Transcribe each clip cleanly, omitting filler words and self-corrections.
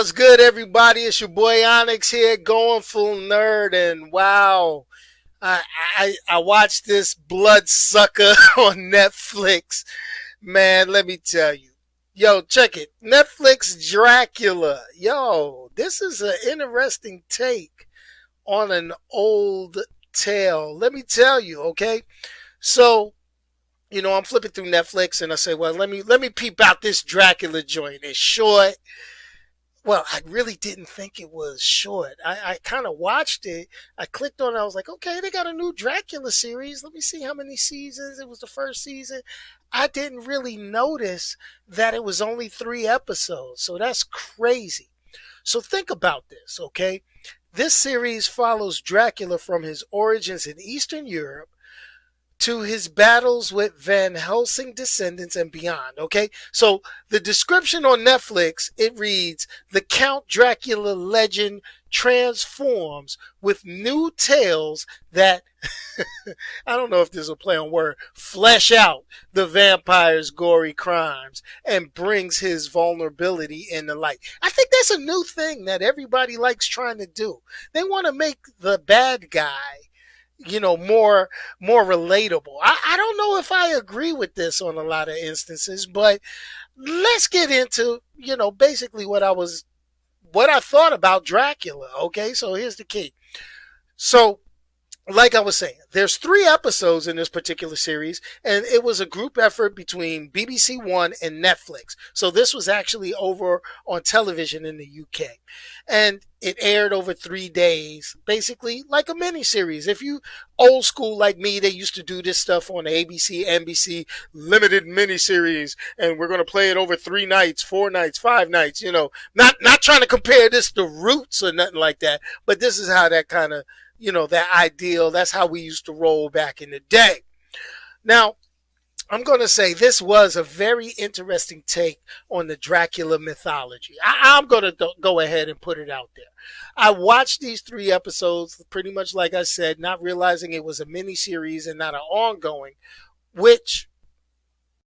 What's good, everybody? It's your boy Onyx here, going full nerd, and wow, I I watched this bloodsucker on Netflix. Man, let me tell you, yo, check it, Netflix Dracula. Yo, this is an interesting take on an old tale. Let me tell you, okay? So I'm flipping through Netflix, and I say, well, let me peep out this Dracula joint. It's short. Well, I really didn't think it was short. I kind of watched it. I clicked on it. I was like, okay, they got a new Dracula series. Let me see how many seasons. It was the first season. I didn't really notice that it was only 3 episodes. So that's crazy. So think about this, okay? This series follows Dracula from his origins in Eastern Europe to his battles with Van Helsing descendants and beyond. Okay, so the description on Netflix, it reads, the Count Dracula legend transforms with new tales that I don't know if this will play on word, flesh out the vampire's gory crimes and brings his vulnerability into light. I think that's a new thing that everybody likes trying to do. They want to make the bad guy more relatable. I don't know if I agree with this on a lot of instances, but let's get into basically what I thought about Dracula. Okay, so here's the key. So like I was saying, there's 3 episodes in this particular series, and it was a group effort between BBC One and Netflix. So this was actually over on television in the UK. And it aired over 3 days, basically like a miniseries. If you old school like me, they used to do this stuff on ABC, NBC, limited miniseries, and we're going to play it over 3 nights, 4 nights, 5 nights, not trying to compare this to Roots or nothing like that, but this is how that kind of that ideal. That's how we used to roll back in the day. Now, I'm going to say this was a very interesting take on the Dracula mythology. I'm going to go ahead and put it out there. I watched these 3 episodes, pretty much like I said, not realizing it was a mini series and not an ongoing, which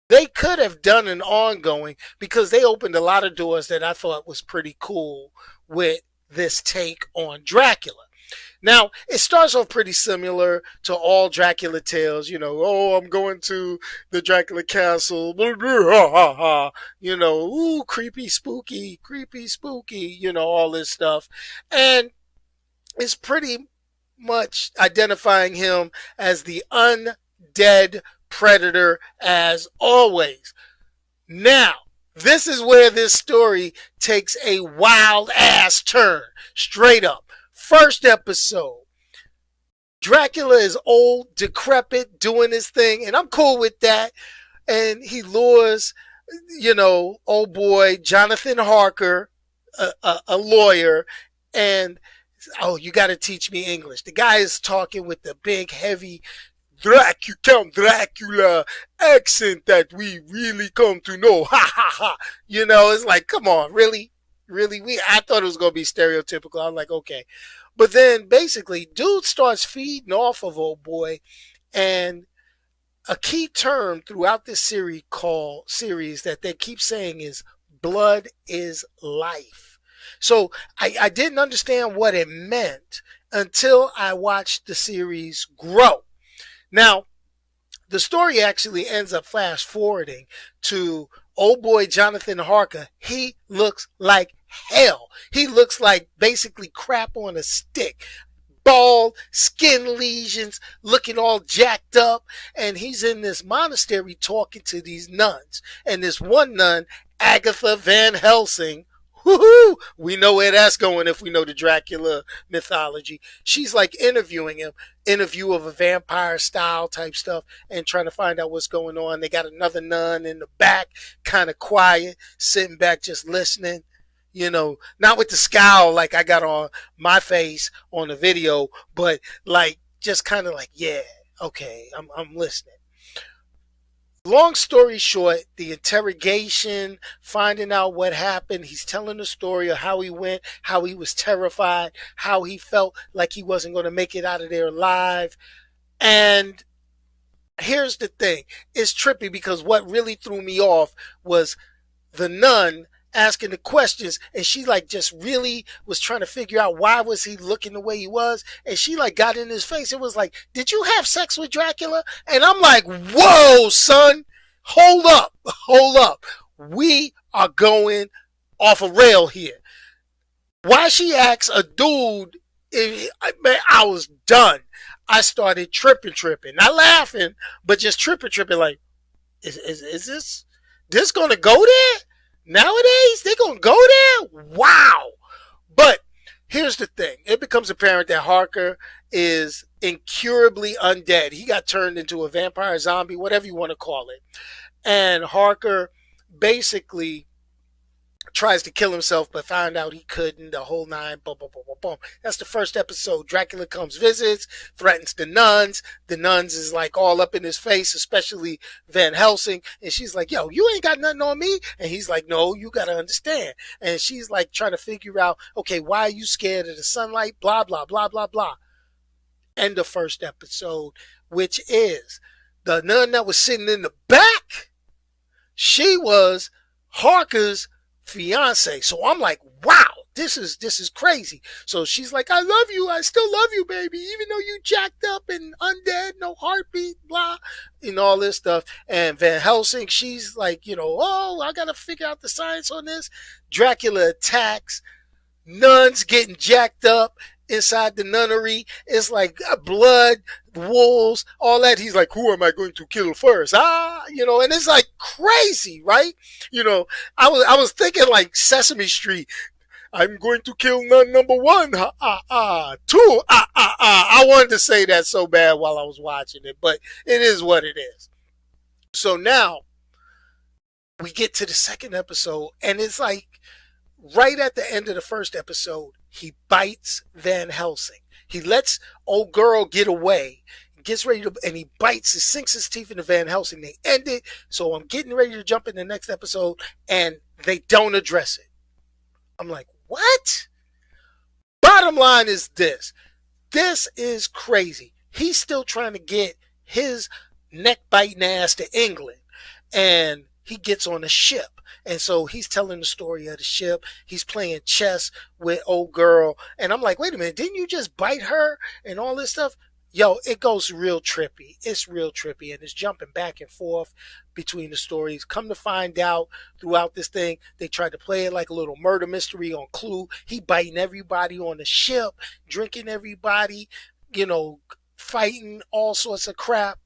they could have done an ongoing because they opened a lot of doors that I thought was pretty cool with this take on Dracula. Now, it starts off pretty similar to all Dracula tales, oh, I'm going to the Dracula castle, ooh, creepy, spooky, all this stuff. And it's pretty much identifying him as the undead predator as always. Now, this is where this story takes a wild ass turn, straight up. First episode, Dracula is old, decrepit, doing his thing, and I'm cool with that. And he lures, old boy Jonathan Harker, a lawyer, and oh, you got to teach me English. The guy is talking with the big, heavy Count Dracula accent that we really come to know. Ha ha ha! It's like, come on, really? Really, I thought it was gonna be stereotypical. I'm like, okay, but then basically, dude starts feeding off of old boy, and a key term throughout this series that they keep saying is blood is life. So I didn't understand what it meant until I watched the series grow. Now, the story actually ends up fast forwarding to old boy Jonathan Harker. He looks like hell. He looks like basically crap on a stick. Bald, skin lesions, looking all jacked up. And he's in this monastery talking to these nuns. And this one nun, Agatha Van Helsing, woohoo! We know where that's going if we know the Dracula mythology. She's like interviewing him, interview of a vampire style type stuff, and trying to find out what's going on. They got another nun in the back, kind of quiet, sitting back just listening. Not with the scowl like I got on my face on the video, but like just kind of like, yeah, okay, I'm listening. Long story short, the interrogation, finding out what happened, he's telling the story of how he went, how he was terrified, how he felt like he wasn't going to make it out of there alive. And here's the thing. It's trippy because what really threw me off was the nun asking the questions, and she like just really was trying to figure out why was he looking the way he was, and she like got in his face. It was like, did you have sex with Dracula? And I'm like, whoa, son, hold up, we are going off a rail here. Why she asks a dude, man, I was done. I started tripping, not laughing, but just tripping, like, is this gonna go there? Nowadays, they gonna go there? Wow. But here's the thing. It becomes apparent that Harker is incurably undead. He got turned into a vampire, zombie, whatever you want to call it. And Harker basically tries to kill himself, but found out he couldn't. The whole nine, boom, boom, boom, boom, boom. That's the first episode. Dracula comes, visits, threatens the nuns. The nuns is like all up in his face, especially Van Helsing. And she's like, yo, you ain't got nothing on me. And he's like, no, you got to understand. And she's like trying to figure out, okay, why are you scared of the sunlight? Blah, blah, blah, blah, blah. End of first episode, which is the nun that was sitting in the back. She was Harker's fiance. So I'm like, wow, this is crazy. So she's like, I love you. I still love you, baby. Even though you jacked up and undead, no heartbeat, blah, and all this stuff. And Van Helsing, she's like, oh, I got to figure out the science on this. Dracula attacks. Nuns getting jacked up inside the nunnery. It's like blood, wolves, all that. He's like, who am I going to kill first? And it's like crazy, right? I was thinking like Sesame Street. I'm going to kill nun number one. Two. I wanted to say that so bad while I was watching it, but it is what it is. So now we get to the second episode, and it's like right at the end of the first episode, he bites Van Helsing. He lets old girl get away, gets ready to, and he bites, he sinks his teeth into Van Helsing. They end it. So I'm getting ready to jump in the next episode, and they don't address it. I'm like, what? Bottom line is this. This is crazy. He's still trying to get his neck biting ass to England, and he gets on a ship. And so he's telling the story of the ship. He's playing chess with old girl. And I'm like, wait a minute, didn't you just bite her and all this stuff? Yo, it goes real trippy. It's real trippy. And it's jumping back and forth between the stories. Come to find out throughout this thing, they tried to play it like a little murder mystery on Clue. He biting everybody on the ship, drinking everybody, fighting all sorts of crap.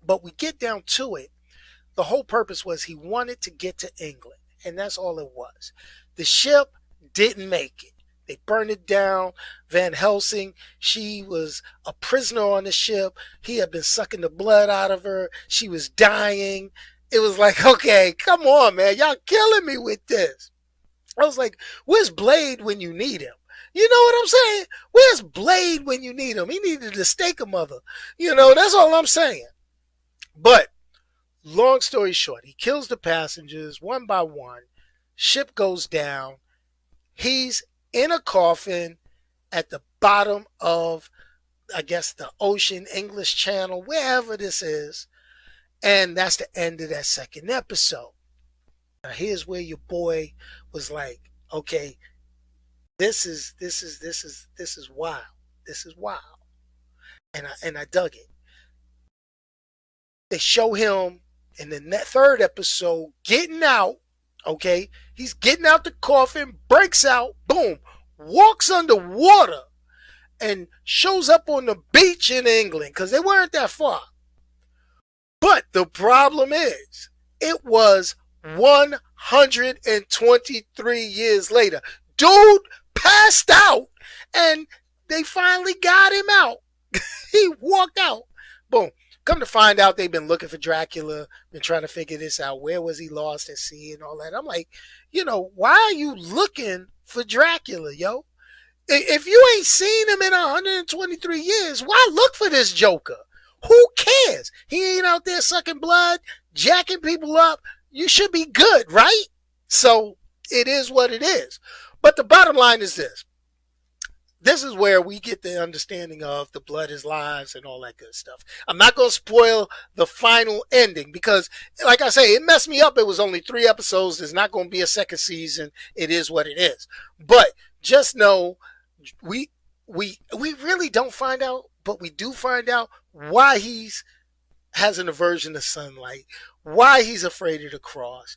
But we get down to it. The whole purpose was he wanted to get to England, and that's all it was. The ship didn't make it. They burned it down. Van Helsing, she was a prisoner on the ship. He had been sucking the blood out of her. She was dying. It was like, okay, come on, man. Y'all killing me with this. I was like, where's Blade when you need him? You know what I'm saying? Where's Blade when you need him? He needed to stake a mother. That's all I'm saying. But long story short, he kills the passengers one by one. Ship goes down. He's in a coffin at the bottom of, I guess, the ocean, English Channel, wherever this is. And that's the end of that second episode. Now here's where your boy was like, okay, this is wild. This is wild. And I dug it. They show him in the third episode getting out. Okay, he's getting out the coffin, breaks out, boom, walks underwater, and shows up on the beach in England because they weren't that far. But the problem is, it was 123 years later. Dude passed out, and they finally got him out. He walked out. Boom. Come to find out, they've been looking for Dracula, been trying to figure this out. Where was he lost at sea and all that? I'm like, why are you looking for Dracula, yo? If you ain't seen him in 123 years, why look for this Joker? Who cares? He ain't out there sucking blood, jacking people up. You should be good, right? So it is what it is. But the bottom line is this. this is where we get the understanding of the blood is lives and all that good stuff. I'm not going to spoil the final ending because, like I say, it messed me up. It was only 3 episodes. There's not going to be a second season. It is what it is. But just know we we really don't find out, but we do find out why he's has an aversion to sunlight, why he's afraid of the cross,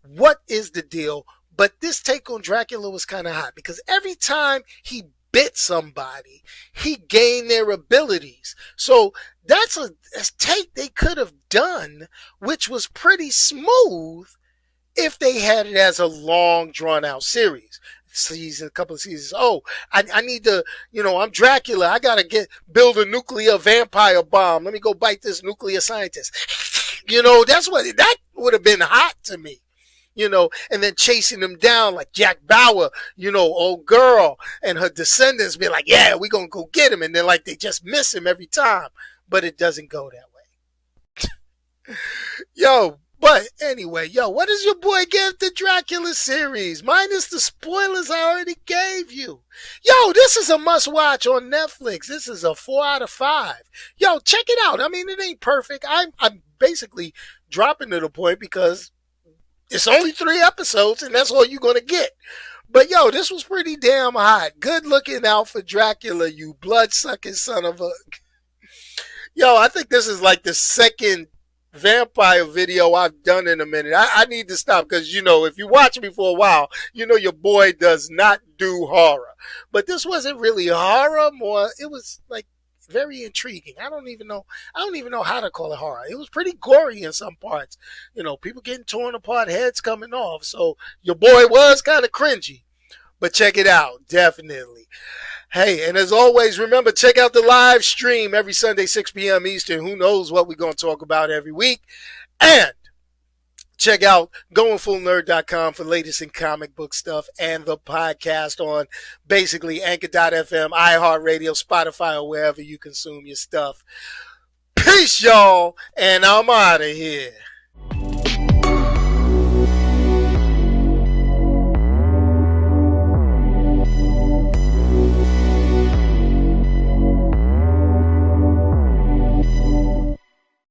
what is the deal. But this take on Dracula was kind of hot because every time he bit somebody, he gained their abilities. So that's a take they could have done, which was pretty smooth if they had it as a long drawn out series. Season, a couple of seasons. Oh, I need to, I'm Dracula. I gotta build a nuclear vampire bomb. Let me go bite this nuclear scientist. That's that would have been hot to me. And then chasing them down like Jack Bauer, old girl and her descendants be like, yeah, we gonna go get him. And then like they just miss him every time. But it doesn't go that way. But anyway, what does your boy give the Dracula series? Minus the spoilers I already gave you. This is a must watch on Netflix. This is a 4 out of 5. Check it out. I mean, it ain't perfect. I'm basically dropping to the point because it's only 3 episodes and that's all you're going to get. But this was pretty damn hot. Good looking out for Dracula, you blood sucking son of a. I think this is like the second vampire video I've done in a minute. I need to stop because, if you watch me for a while, your boy does not do horror. But this wasn't really horror, more, it was like very intriguing. I don't even know how to call it horror. It was pretty gory in some parts. People getting torn apart, heads coming off. So your boy was kind of cringy. But check it out, definitely. Hey, and as always, remember, check out the live stream every Sunday, 6 p.m. Eastern. Who knows what we're going to talk about every week. And check out goingfullnerd.com for latest in comic book stuff and the podcast on basically Anchor.fm, iHeartRadio, Spotify, or wherever you consume your stuff. Peace, y'all, and I'm out of here.